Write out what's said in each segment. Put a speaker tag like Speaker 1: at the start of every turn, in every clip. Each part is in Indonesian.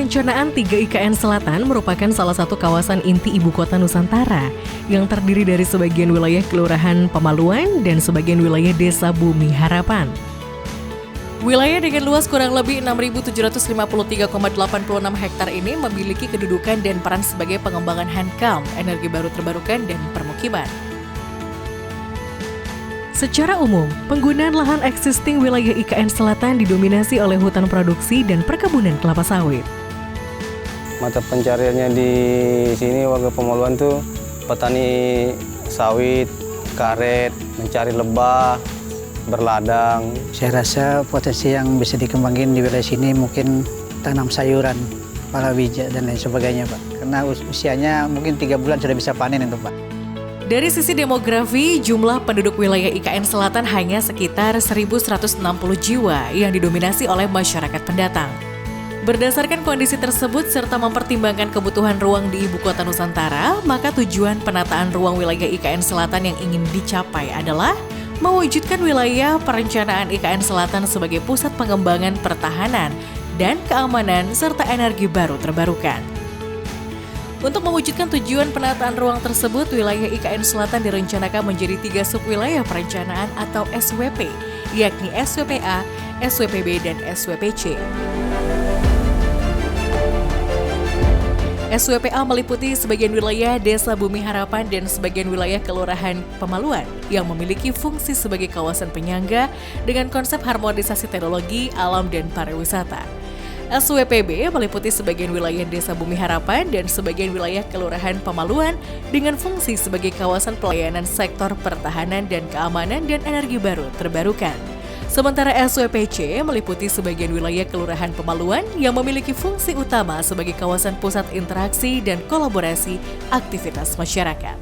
Speaker 1: Perencanaan 3 IKN Selatan merupakan salah satu kawasan inti ibu kota Nusantara yang terdiri dari sebagian wilayah Kelurahan Pemaluan dan sebagian wilayah Desa Bumi Harapan. Wilayah dengan luas kurang lebih 6.753,86 hektar ini memiliki kedudukan dan peran sebagai pengembangan Hankam, energi baru terbarukan, dan permukiman. Secara umum, penggunaan lahan existing wilayah IKN Selatan didominasi oleh hutan produksi dan perkebunan kelapa sawit.
Speaker 2: Mata pencariannya di sini warga Pemaluan tuh petani sawit, karet, mencari lebah, berladang.
Speaker 3: Saya rasa potensi yang bisa dikembangin di wilayah sini mungkin tanam sayuran, palawija dan lain sebagainya, Pak. Karena usianya mungkin 3 bulan sudah bisa panen itu, Pak.
Speaker 1: Dari sisi demografi, jumlah penduduk wilayah IKN Selatan hanya sekitar 1.160 jiwa yang didominasi oleh masyarakat pendatang. Berdasarkan kondisi tersebut serta mempertimbangkan kebutuhan ruang di ibu kota Nusantara, maka tujuan penataan ruang wilayah IKN Selatan yang ingin dicapai adalah mewujudkan wilayah perencanaan IKN Selatan sebagai pusat pengembangan pertahanan dan keamanan serta energi baru terbarukan. Untuk mewujudkan tujuan penataan ruang tersebut, wilayah IKN Selatan direncanakan menjadi 3 subwilayah perencanaan atau SWP, yakni SWPA, SWPB, dan SWPC. SWPA meliputi sebagian wilayah Desa Bumi Harapan dan sebagian wilayah Kelurahan Pemaluan yang memiliki fungsi sebagai kawasan penyangga dengan konsep harmonisasi teknologi, alam, dan pariwisata. SWPB meliputi sebagian wilayah Desa Bumi Harapan dan sebagian wilayah Kelurahan Pemaluan dengan fungsi sebagai kawasan pelayanan sektor pertahanan dan keamanan dan energi baru terbarukan. Sementara SWPC meliputi sebagian wilayah Kelurahan Pemaluan yang memiliki fungsi utama sebagai kawasan pusat interaksi dan kolaborasi aktivitas masyarakat.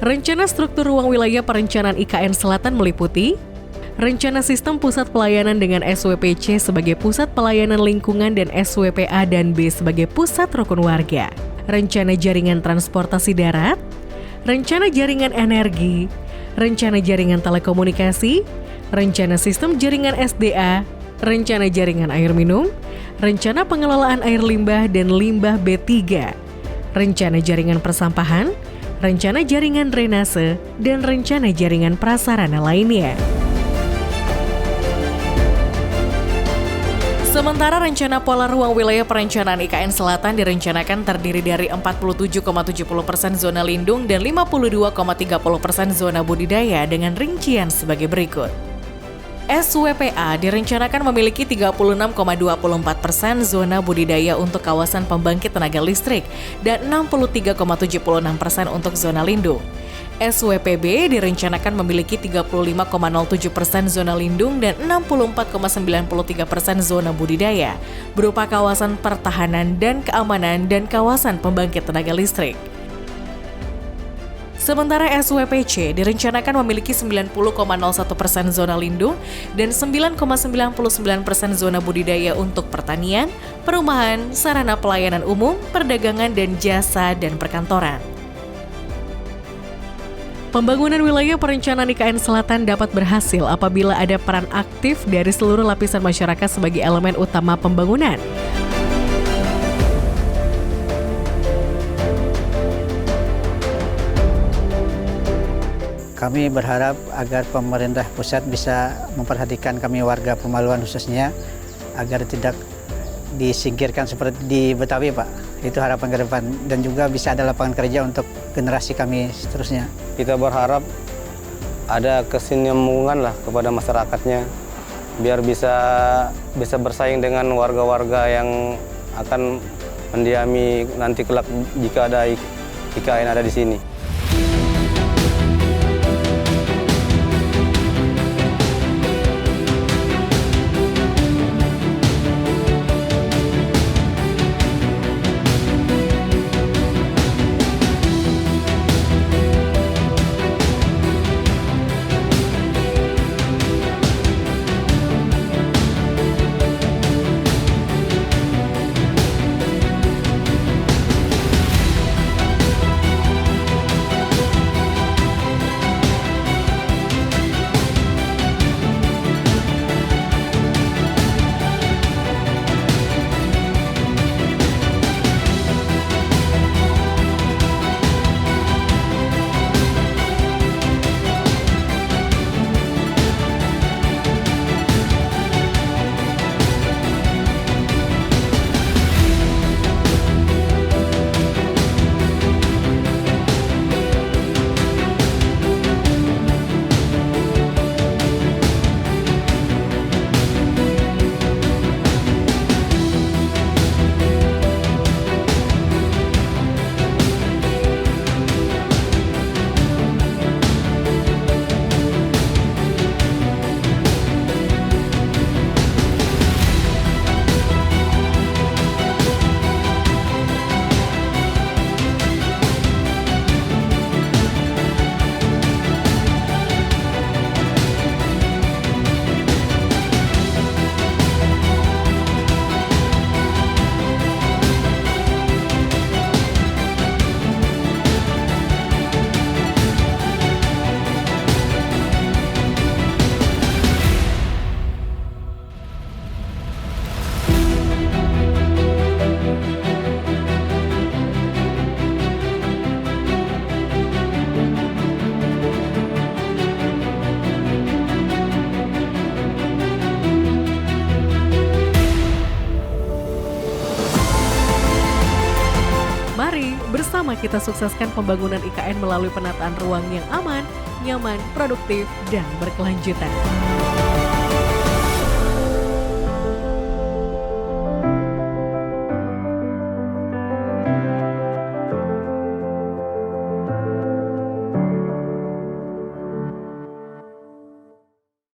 Speaker 1: Rencana struktur ruang wilayah perencanaan IKN Selatan meliputi rencana sistem pusat pelayanan dengan SWPC sebagai pusat pelayanan lingkungan dan SWPA dan B sebagai pusat rukun warga, rencana jaringan transportasi darat, rencana jaringan energi, rencana jaringan telekomunikasi, rencana sistem jaringan SDA, rencana jaringan air minum, rencana pengelolaan air limbah dan limbah B3, rencana jaringan persampahan, rencana jaringan drainase, dan rencana jaringan prasarana lainnya. Sementara rencana pola ruang wilayah perencanaan IKN Selatan direncanakan terdiri dari 47,70% zona lindung dan 52,30% zona budidaya dengan rincian sebagai berikut. SWPA direncanakan memiliki 36,24% zona budidaya untuk kawasan pembangkit tenaga listrik dan 63,76% untuk zona lindung. SWPB direncanakan memiliki 35,07% zona lindung dan 64,93% zona budidaya, berupa kawasan pertahanan dan keamanan dan kawasan pembangkit tenaga listrik. Sementara SWPC direncanakan memiliki 90,01% zona lindung dan 9,99% zona budidaya untuk pertanian, perumahan, sarana pelayanan umum, perdagangan dan jasa dan perkantoran. Pembangunan wilayah perencanaan IKN Selatan dapat berhasil apabila ada peran aktif dari seluruh lapisan masyarakat sebagai elemen utama pembangunan.
Speaker 3: Kami berharap agar pemerintah pusat bisa memperhatikan kami warga Pemaluan khususnya agar tidak disingkirkan seperti di Betawi, Pak. Itu harapan ke depan dan juga bisa ada lapangan kerja untuk generasi kami seterusnya.
Speaker 2: Kita berharap ada kesinambungan lah kepada masyarakatnya biar bisa bersaing dengan warga-warga yang akan mendiami nanti kelak jika ada IKN ada di sini.
Speaker 1: kita sukseskan pembangunan IKN melalui penataan ruang yang aman, nyaman, produktif, dan berkelanjutan.